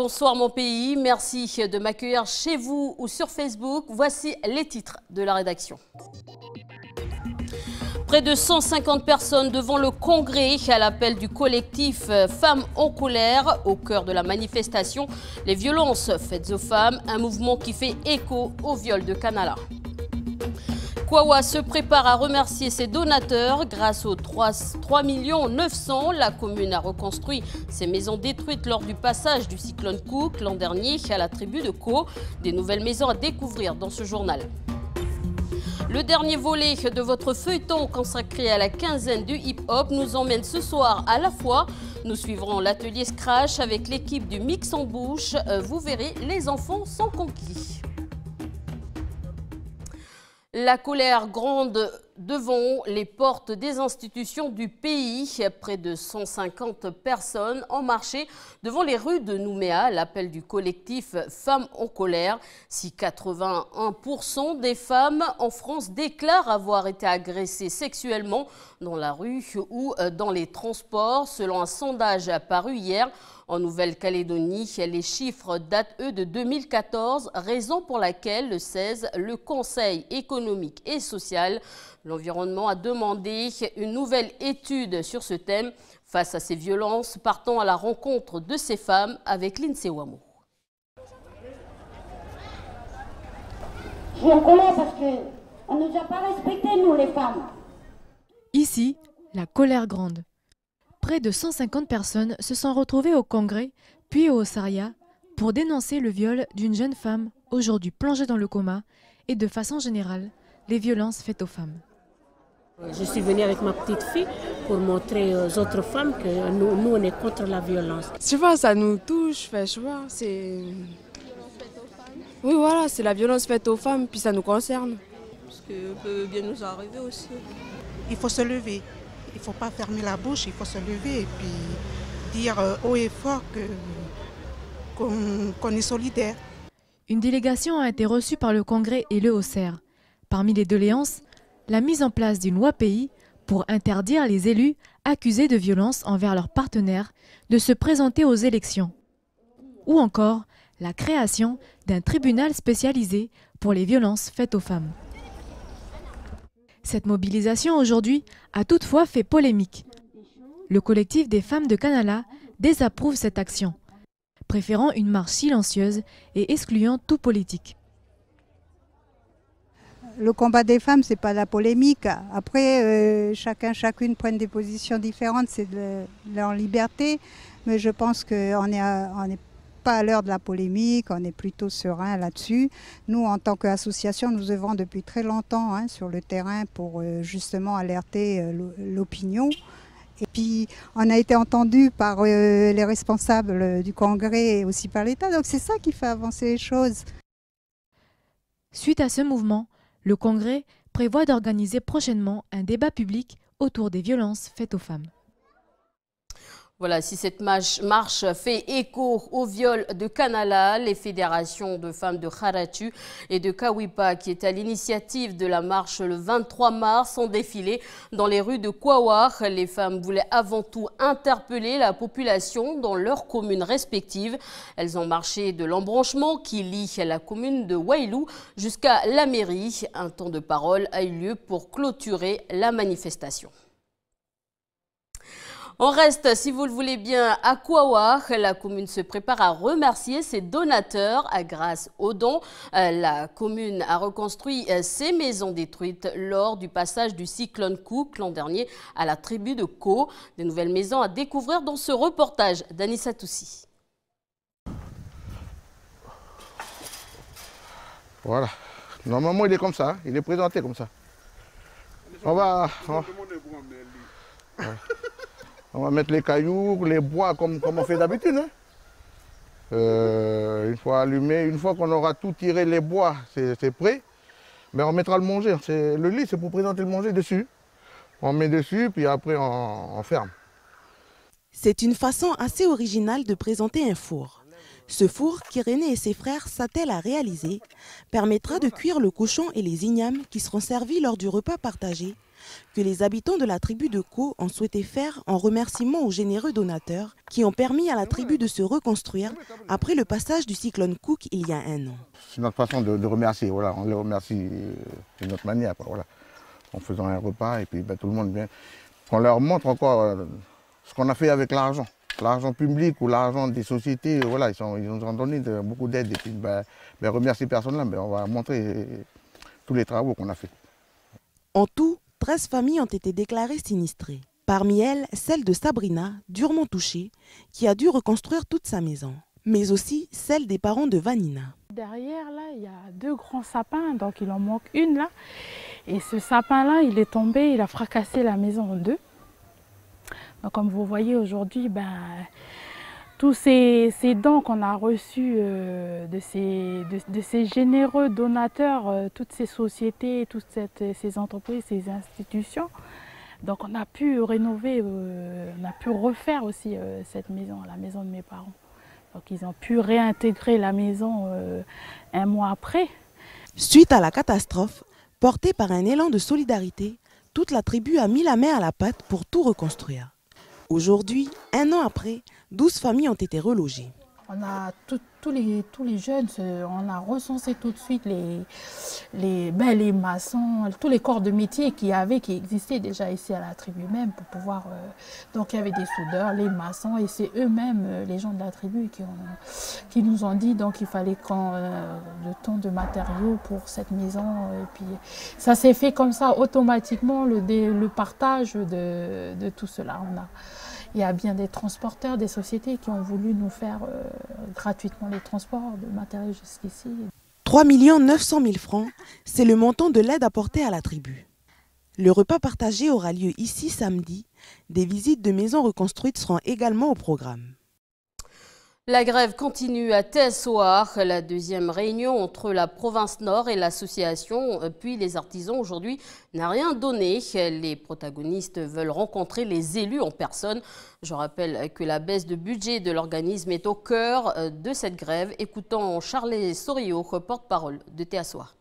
Bonsoir mon pays, merci de m'accueillir chez vous ou sur Facebook. Voici les titres de la rédaction. Près de 150 personnes devant le Congrès à l'appel du collectif Femmes en colère. Au cœur de la manifestation, les violences faites aux femmes, un mouvement qui fait écho au viol de Kanala. Kwawa se prépare à remercier ses donateurs. Grâce aux 3 900 000, la commune a reconstruit ses maisons détruites lors du passage du cyclone Cook l'an dernier à la tribu de Ko. Des nouvelles maisons à découvrir dans ce journal. Le dernier volet de votre feuilleton consacré à la quinzaine du hip-hop nous emmène ce soir à la fois. Nous suivrons l'atelier Scratch avec l'équipe du Mix en Bouche. Vous verrez, les enfants sont conquis. La colère gronde devant les portes des institutions du pays. Près de 150 personnes ont marché devant les rues de Nouméa à l'appel du collectif Femmes en colère. Si 81% des femmes en France déclarent avoir été agressées sexuellement dans la rue ou dans les transports, selon un sondage paru hier, en Nouvelle-Calédonie, les chiffres datent, eux, de 2014, raison pour laquelle, le 16, le Conseil économique et social, l'environnement a demandé une nouvelle étude sur ce thème. Face à ces violences, partons à la rencontre de ces femmes avec Lindsay Wamo. Je suis en colère parce qu'on ne nous a pas respectés, nous les femmes. Ici, la colère gronde. Près de 150 personnes se sont retrouvées au Congrès, puis au Saria, pour dénoncer le viol d'une jeune femme, aujourd'hui plongée dans le coma, et de façon générale, les violences faites aux femmes. Je suis venue avec ma petite fille pour montrer aux autres femmes que nous on est contre la violence. Tu vois, ça nous touche, tu vois, c'est... Oui, voilà, c'est la violence faite aux femmes, puis ça nous concerne. Parce que peut bien nous arriver aussi. Il faut se lever. Il ne faut pas fermer la bouche, il faut se lever et puis dire haut et fort qu'on est solidaire. Une délégation a été reçue par le Congrès et le Auxerre. Parmi les doléances, la mise en place d'une loi pays pour interdire les élus accusés de violence envers leurs partenaires de se présenter aux élections. Ou encore la création d'un tribunal spécialisé pour les violences faites aux femmes. Cette mobilisation aujourd'hui a toutefois fait polémique. Le collectif des femmes de Kanala désapprouve cette action, préférant une marche silencieuse et excluant tout politique. Le combat des femmes, c'est pas la polémique. Après, chacune prenne des positions différentes, c'est leur liberté. Mais je pense qu'on n'est pas à l'heure de la polémique, on est plutôt serein là-dessus. Nous, en tant qu'association, nous œuvrons depuis très longtemps sur le terrain pour justement alerter l'opinion. Et puis, on a été entendu par les responsables du Congrès et aussi par l'État. Donc, c'est ça qui fait avancer les choses. Suite à ce mouvement, le Congrès prévoit d'organiser prochainement un débat public autour des violences faites aux femmes. Voilà, si cette marche fait écho au viol de Kanala, les fédérations de femmes de Kharatu et de Kawipa, qui est à l'initiative de la marche le 23 mars, ont défilé dans les rues de Kwawa. Les femmes voulaient avant tout interpeller la population dans leurs communes respectives. Elles ont marché de l'embranchement qui lie la commune de Wailou jusqu'à la mairie. Un temps de parole a eu lieu pour clôturer la manifestation. On reste, si vous le voulez bien, à Kwawa. La commune se prépare à remercier ses donateurs. Grâce aux dons, la commune a reconstruit ses maisons détruites lors du passage du cyclone Cook l'an dernier à la tribu de Ko. Des nouvelles maisons à découvrir dans ce reportage d'Anissa Toussi. Voilà. Normalement, il est comme ça. Il est présenté comme ça. On va mettre les cailloux, les bois comme on fait d'habitude. Une fois allumé, une fois qu'on aura tout tiré les bois, c'est prêt. Mais on mettra le manger. Le lit, c'est pour présenter le manger dessus. On met dessus, puis après on ferme. C'est une façon assez originale de présenter un four. Ce four qu'Irénée et ses frères s'attellent à réaliser permettra de cuire le cochon et les ignames qui seront servis lors du repas partagé que les habitants de la tribu de Ko ont souhaité faire en remerciement aux généreux donateurs qui ont permis à la tribu de se reconstruire après le passage du cyclone Cook il y a un an. C'est notre façon de remercier, voilà. On les remercie de notre manière, quoi, voilà. En faisant un repas et puis tout le monde vient. On leur montre encore ce qu'on a fait avec l'argent. L'argent public ou l'argent des sociétés, voilà, ils nous ont donné beaucoup d'aide. Et puis, remercier personne là, on va montrer tous les travaux qu'on a fait. En tout, 13 familles ont été déclarées sinistrées. Parmi elles, celle de Sabrina, durement touchée, qui a dû reconstruire toute sa maison. Mais aussi celle des parents de Vanina. Derrière, là, il y a 2 grands sapins, donc il en manque une là. Et ce sapin-là, il est tombé, il a fracassé la maison en 2. Donc, comme vous voyez aujourd'hui, tous ces dons qu'on a reçus de ces généreux donateurs, toutes ces sociétés, toutes ces entreprises, ces institutions, donc on a pu rénover, on a pu refaire aussi cette maison, la maison de mes parents. Donc ils ont pu réintégrer la maison un mois après. Suite à la catastrophe, portée par un élan de solidarité, toute la tribu a mis la main à la pâte pour tout reconstruire. Aujourd'hui, un an après, 12 familles ont été relogées. On a tous les jeunes, on a recensé tout de suite les maçons, tous les corps de métier qui existaient déjà ici à la tribu même pour pouvoir. Donc il y avait des soudeurs, les maçons et c'est eux-mêmes, les gens de la tribu, qui nous ont dit donc il fallait le temps de matériaux pour cette maison. Et puis ça s'est fait comme ça automatiquement le partage de tout cela. Il y a bien des transporteurs, des sociétés qui ont voulu nous faire gratuitement les transports de matériel jusqu'ici. 3 900 000 francs, c'est le montant de l'aide apportée à la tribu. Le repas partagé aura lieu ici samedi. Des visites de maisons reconstruites seront également au programme. La grève continue à Tessaouar. La deuxième réunion entre la province Nord et l'association, puis les artisans aujourd'hui, n'a rien donné. Les protagonistes veulent rencontrer les élus en personne. Je rappelle que la baisse de budget de l'organisme est au cœur de cette grève. Écoutons Charles Sorio, porte-parole de Tessaouar.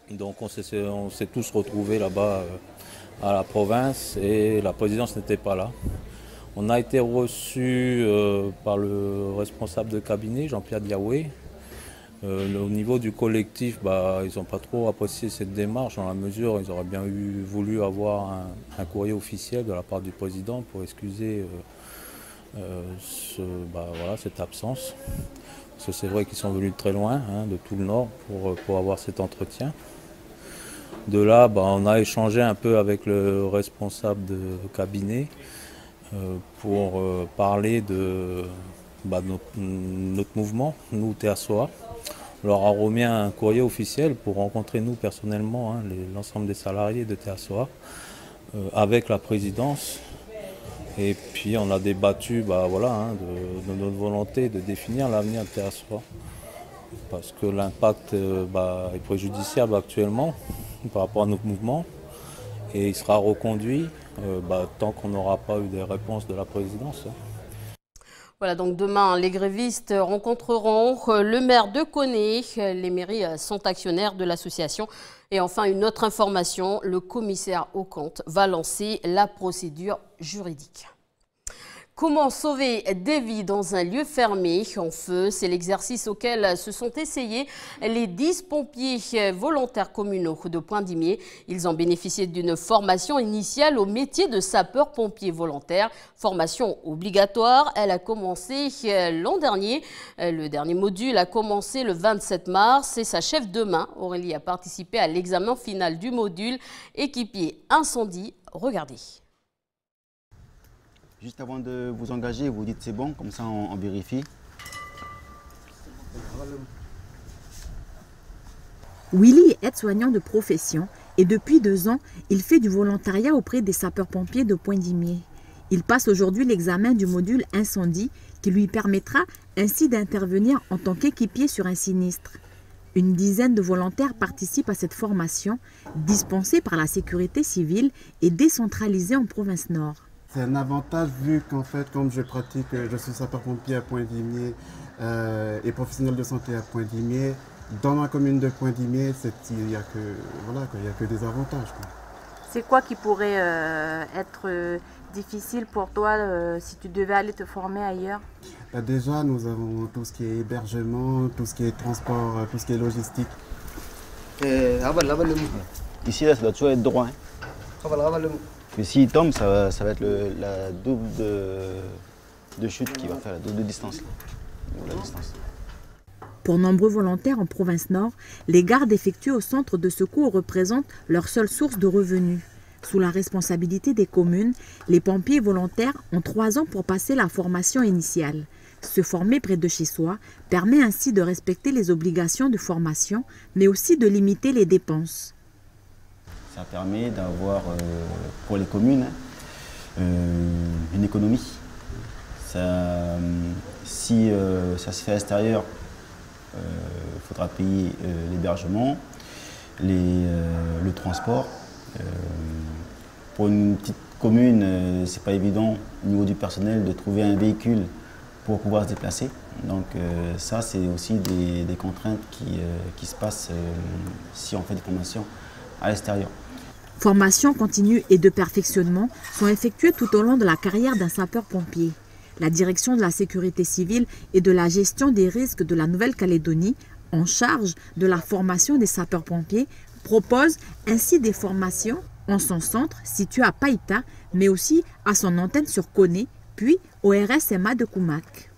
Donc on s'est tous retrouvés là-bas à la province et la présidence n'était pas là. On a été reçus par le responsable de cabinet, Jean-Pierre Diawé. Au niveau du collectif, ils n'ont pas trop apprécié cette démarche, dans la mesure où ils auraient bien voulu avoir un courrier officiel de la part du président pour excuser cette absence. Parce que c'est vrai qu'ils sont venus de très loin, de tout le Nord, pour avoir cet entretien. De là, on a échangé un peu avec le responsable de cabinet pour parler de notre mouvement, nous Tessaouar. On leur a remis un courrier officiel pour rencontrer nous personnellement, l'ensemble des salariés de Tessaouar, avec la présidence. Et puis on a débattu de notre volonté de définir l'avenir de Tessaouar. Parce que l'impact est préjudiciable actuellement par rapport à notre mouvement. Et il sera reconduit tant qu'on n'aura pas eu des réponses de la présidence. Voilà, donc demain, les grévistes rencontreront le maire de Koné. Les mairies sont actionnaires de l'association. Et enfin, une autre information, le commissaire aux comptes va lancer la procédure juridique. Comment sauver des vies dans un lieu fermé en feu? C'est l'exercice auquel se sont essayés les 10 pompiers volontaires communaux de Poindimié. Ils ont bénéficié d'une formation initiale au métier de sapeur-pompier volontaire. Formation obligatoire, elle a commencé l'an dernier. Le dernier module a commencé le 27 mars et s'achève demain. Aurélie a participé à l'examen final du module équipier incendie. Regardez. Juste avant de vous engager, vous dites c'est bon, comme ça on vérifie. Willy est aide-soignant de profession et depuis 2 ans, il fait du volontariat auprès des sapeurs-pompiers de Poindimié. Il passe aujourd'hui l'examen du module incendie qui lui permettra ainsi d'intervenir en tant qu'équipier sur un sinistre. Une dizaine de volontaires participent à cette formation dispensée par la sécurité civile et décentralisée en province Nord. C'est un avantage vu qu'en fait, comme je suis sapeur-pompier à Pointe-Vimier et professionnel de santé à Pointe-Vimier, dans ma commune de Pointe-Vimier, il n'y a que des avantages, quoi. C'est quoi qui pourrait être difficile pour toi si tu devais aller te former ailleurs? Déjà, nous avons tout ce qui est hébergement, tout ce qui est transport, tout ce qui est logistique. Ici, là, ça doit toujours être droit. Hein. Mais s'il tombe, ça va être la double de chute qui va faire la double de distance. Pour nombreux volontaires en province nord, les gardes effectuées au centre de secours représentent leur seule source de revenus. Sous la responsabilité des communes, les pompiers volontaires ont 3 ans pour passer la formation initiale. Se former près de chez soi permet ainsi de respecter les obligations de formation, mais aussi de limiter les dépenses. Ça permet d'avoir, pour les communes, une économie. Si ça se fait à l'extérieur, il faudra payer l'hébergement, le transport. Pour une petite commune, c'est pas évident au niveau du personnel de trouver un véhicule pour pouvoir se déplacer. Donc ça, c'est aussi des contraintes qui se passent si on fait des formations à l'extérieur. Formations continues et de perfectionnement sont effectuées tout au long de la carrière d'un sapeur-pompier. La direction de la sécurité civile et de la gestion des risques de la Nouvelle-Calédonie, en charge de la formation des sapeurs-pompiers, propose ainsi des formations en son centre situé à Païta, mais aussi à son antenne sur Koné, puis au RSMA de Koumak.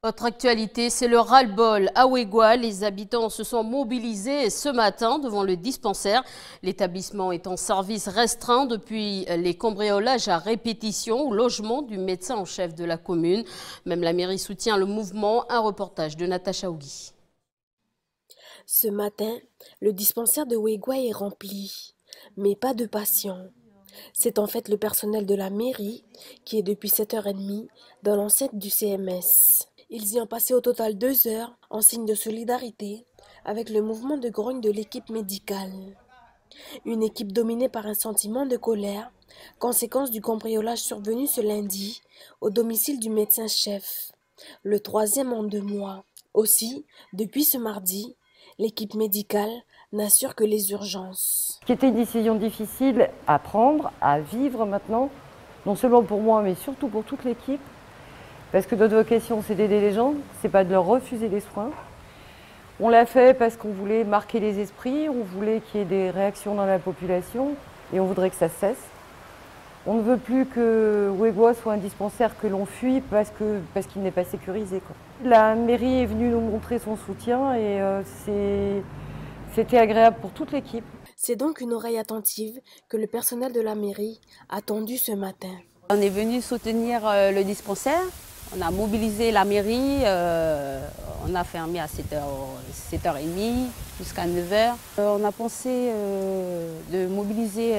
Autre actualité, c'est le ras-le-bol à Ouégoua. Les habitants se sont mobilisés ce matin devant le dispensaire. L'établissement est en service restreint depuis les cambriolages à répétition au logement du médecin en chef de la commune. Même la mairie soutient le mouvement. Un reportage de Natacha Ougui. Ce matin, le dispensaire de Ouégoua est rempli, mais pas de patients. C'est en fait le personnel de la mairie qui est depuis 7h30 dans l'enceinte du CMS. Ils y ont passé au total 2 heures en signe de solidarité avec le mouvement de grogne de l'équipe médicale. Une équipe dominée par un sentiment de colère, conséquence du cambriolage survenu ce lundi au domicile du médecin-chef, le 3e en 2 mois. Aussi, depuis ce mardi, l'équipe médicale n'assure que les urgences. Ce qui était une décision difficile à prendre, à vivre maintenant, non seulement pour moi, mais surtout pour toute l'équipe. Parce que notre vocation, c'est d'aider les gens, c'est pas de leur refuser des soins. On l'a fait parce qu'on voulait marquer les esprits, on voulait qu'il y ait des réactions dans la population et on voudrait que ça cesse. On ne veut plus que Ouégoua soit un dispensaire que l'on fuit parce qu'il n'est pas sécurisé, quoi. La mairie est venue nous montrer son soutien et c'était agréable pour toute l'équipe. C'est donc une oreille attentive que le personnel de la mairie a tendue ce matin. On est venu soutenir le dispensaire. On a mobilisé la mairie, on a fermé à 7h30 jusqu'à 9h. On a pensé de mobiliser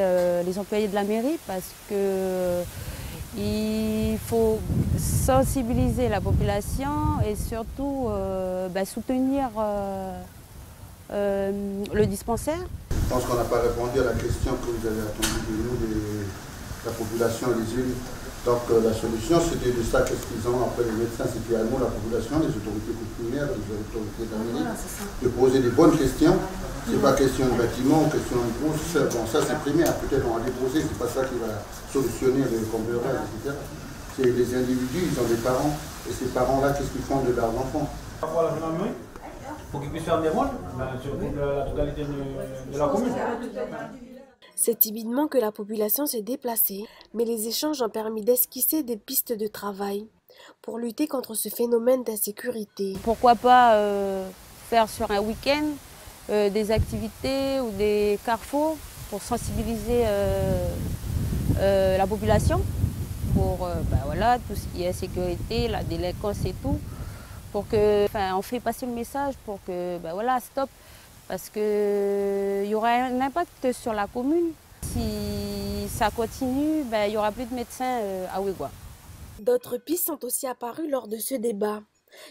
les employés de la mairie parce qu'il faut sensibiliser la population et surtout soutenir le dispensaire. Je pense qu'on n'a pas répondu à la question que vous avez attendue de nous, de la population et les élus. Donc la solution, c'était de ça, qu'est-ce qu'ils ont après les médecins, c'était également la population, les autorités coutumières, les autorités de la mairie, de poser des bonnes questions. C'est pas question de bâtiment, question de brousse, bon ça c'est primaire, peut-être on va déposer, c'est pas ça qui va solutionner le cambriolage, etc. C'est les individus, ils ont des parents, et ces parents-là, qu'est-ce qu'ils font de leurs enfants? Pour qu'ils puissent faire des rôles sur la totalité de la commune. C'est timidement que la population s'est déplacée, mais les échanges ont permis d'esquisser des pistes de travail pour lutter contre ce phénomène d'insécurité. Pourquoi pas faire sur un week-end des activités ou des carrefours pour sensibiliser la population pour tout ce qui est sécurité, la délinquance et tout, pour que, on fait passer le message pour que, stop. Parce qu'il y aura un impact sur la commune. Si ça continue, il n'y aura plus de médecins à Ouégoua. D'autres pistes sont aussi apparues lors de ce débat,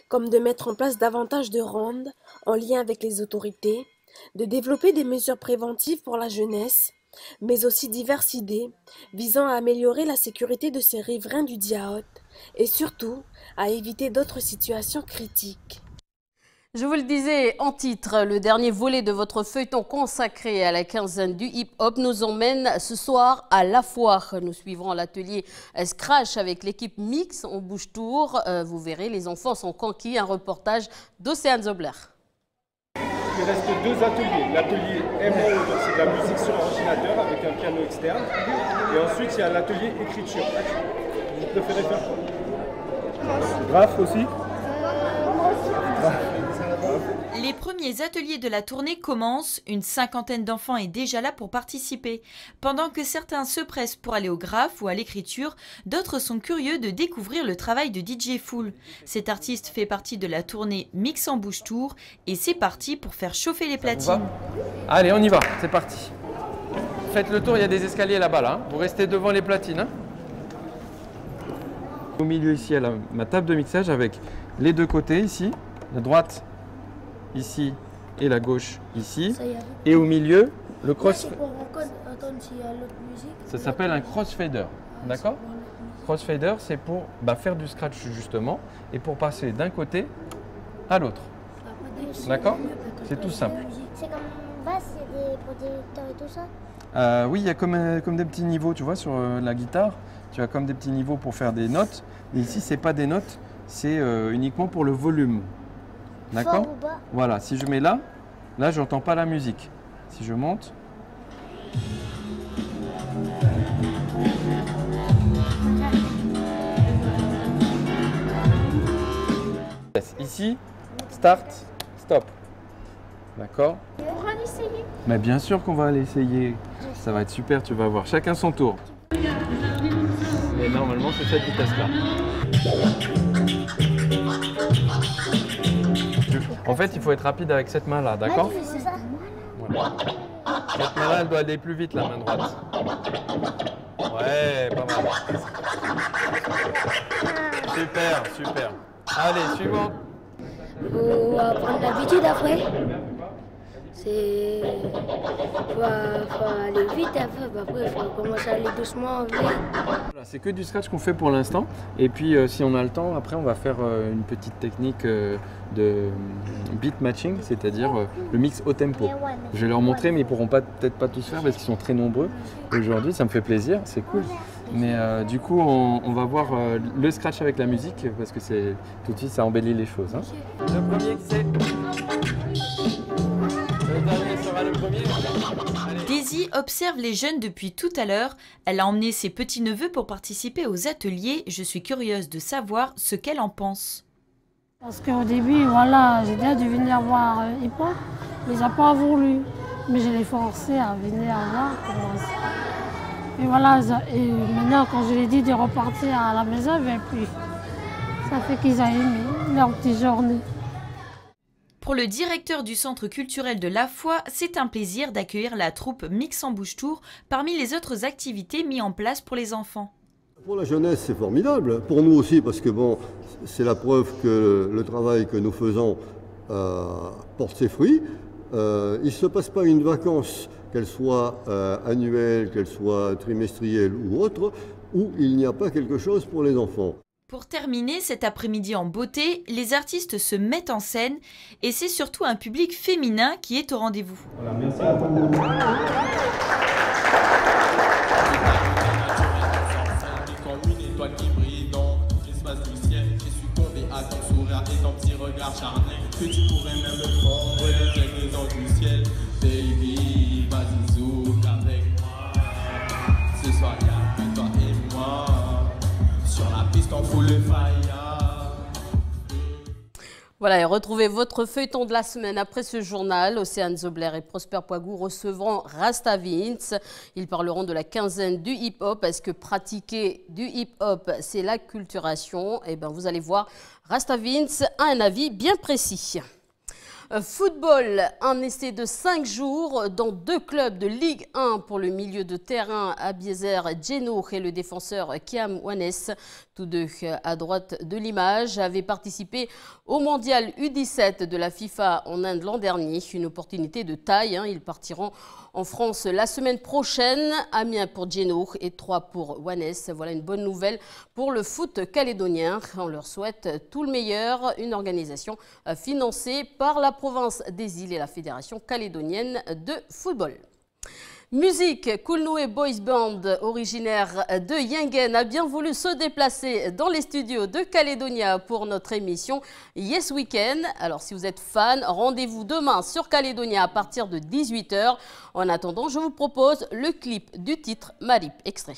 comme de mettre en place davantage de rondes en lien avec les autorités, de développer des mesures préventives pour la jeunesse mais aussi diverses idées visant à améliorer la sécurité de ces riverains du Diaote et surtout à éviter d'autres situations critiques. Je vous le disais en titre, le dernier volet de votre feuilleton consacré à la quinzaine du hip-hop nous emmène ce soir à La Foire. Nous suivrons l'atelier Scratch avec l'équipe Mix en bouche-tour. Vous verrez, les enfants sont conquis. Un reportage d'Océane Zobler. Il reste deux ateliers. L'atelier MO, donc c'est de la musique sur ordinateur avec un piano externe. Et ensuite, il y a l'atelier écriture. Vous préférez faire quoi? Graphe aussi? Les premiers ateliers de la tournée commencent, une cinquantaine d'enfants est déjà là pour participer. Pendant que certains se pressent pour aller au graphe ou à l'écriture, d'autres sont curieux de découvrir le travail de DJ Fool. Cet artiste fait partie de la tournée Mix en bouche-tour et c'est parti pour faire chauffer les platines. Allez, on y va, c'est parti. Faites le tour, il y a des escaliers là-bas, là. Vous restez devant les platines. Hein. Au milieu ici, il y a ma table de mixage avec les deux côtés ici, la droite ici et la gauche ici. Et au milieu, le cross... Ça s'appelle un crossfader, d'accord? Crossfader, c'est pour faire du scratch justement et pour passer d'un côté à l'autre. D'accord? C'est tout simple. C'est comme une basse, il y a des producteurs et tout ça? Oui, il y a comme des petits niveaux, tu vois, sur la guitare. Tu as comme des petits niveaux pour faire des notes. Et ici, ce n'est pas des notes, c'est uniquement pour le volume. D'accord? Voilà, si je mets là, je n'entends pas la musique. Si je monte... Ici, start, stop. D'accord? On va essayer. Mais bien sûr qu'on va aller essayer. Ça va être super, tu vas voir. Chacun son tour. Mais normalement, c'est cette vitesse-là. En fait, il faut être rapide avec cette main-là, d'accord? C'est ça. Voilà. Cette main-là, elle doit aller plus vite, la main droite. Ouais, pas mal. Super, super. Allez, suivant. Faut apprendre l'habitude après. Faut aller vite après, il faut commencer à aller doucement. Voilà, c'est que du scratch qu'on fait pour l'instant. Et puis si on a le temps, après on va faire une petite technique de beat matching, c'est-à-dire le mix au tempo. Je vais leur montrer, mais ils pourront peut-être pas tous faire parce qu'ils sont très nombreux. Aujourd'hui, ça me fait plaisir, c'est cool. Mais du coup, on va voir le scratch avec la musique parce que tout de suite, ça embellit les choses. Hein. Le premier, c'est... Daisy observe les jeunes depuis tout à l'heure. Elle a emmené ses petits-neveux pour participer aux ateliers. Je suis curieuse de savoir ce qu'elle en pense. Parce qu'au début, voilà, j'ai déjà dû venir voir hip-hop, mais ils n'ont pas voulu. Mais je l'ai forcé à venir voir. Et voilà, et maintenant, quand je leur ai dit de repartir à la maison, et puis ça fait qu'ils ont aimé leur petite journée. Pour le directeur du Centre culturel de La Foire, c'est un plaisir d'accueillir la troupe Mix en bouche-tour parmi les autres activités mises en place pour les enfants. Pour la jeunesse, c'est formidable. Pour nous aussi, parce que bon, c'est la preuve que le travail que nous faisons porte ses fruits. Il ne se passe pas une vacance, qu'elle soit annuelle, qu'elle soit trimestrielle ou autre, où il n'y a pas quelque chose pour les enfants. Pour terminer cet après-midi en beauté, les artistes se mettent en scène et c'est surtout un public féminin qui est au rendez-vous. Voilà, merci à vous. Voilà, et retrouvez votre feuilleton de la semaine après ce journal. Océane Zobler et Prosper Poigou recevront Rasta Vince. Ils parleront de la quinzaine du hip-hop. Est-ce que pratiquer du hip-hop, c'est l'acculturation? Eh bien, vous allez voir, Rasta Vince a un avis bien précis. Football, un essai de 5 jours dans 2 clubs de Ligue 1 pour le milieu de terrain Abiezer Djeno et le défenseur Kiam Wanes, tous deux à droite de l'image, avaient participé au mondial U17 de la FIFA en Inde l'an dernier. Une opportunité de taille, ils partiront en France la semaine prochaine. Amiens pour Djeno et 3 pour Wanes. Voilà une bonne nouvelle pour le foot calédonien. On leur souhaite tout le meilleur. Une organisation financée par la province des îles et la Fédération calédonienne de football. Musique, Coolnoué Boys Band, originaire de Yengen, a bien voulu se déplacer dans les studios de Calédonia pour notre émission Yes Weekend. Alors si vous êtes fan, rendez-vous demain sur Calédonia à partir de 18 h. En attendant, je vous propose le clip du titre Marip, extrait.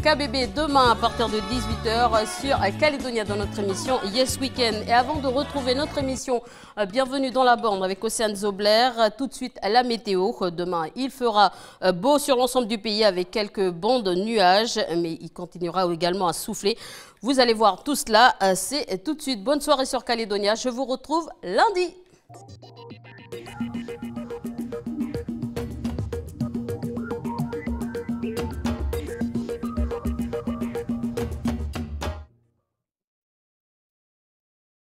KBB demain à partir de 18 h sur Calédonia dans notre émission Yes Weekend. Et avant de retrouver notre émission Bienvenue dans la bande avec Océane Zobler, tout de suite la météo. Demain, il fera beau sur l'ensemble du pays avec quelques bancs de nuages, mais il continuera également à souffler. Vous allez voir tout cela, c'est tout de suite. Bonne soirée sur Calédonia. Je vous retrouve lundi.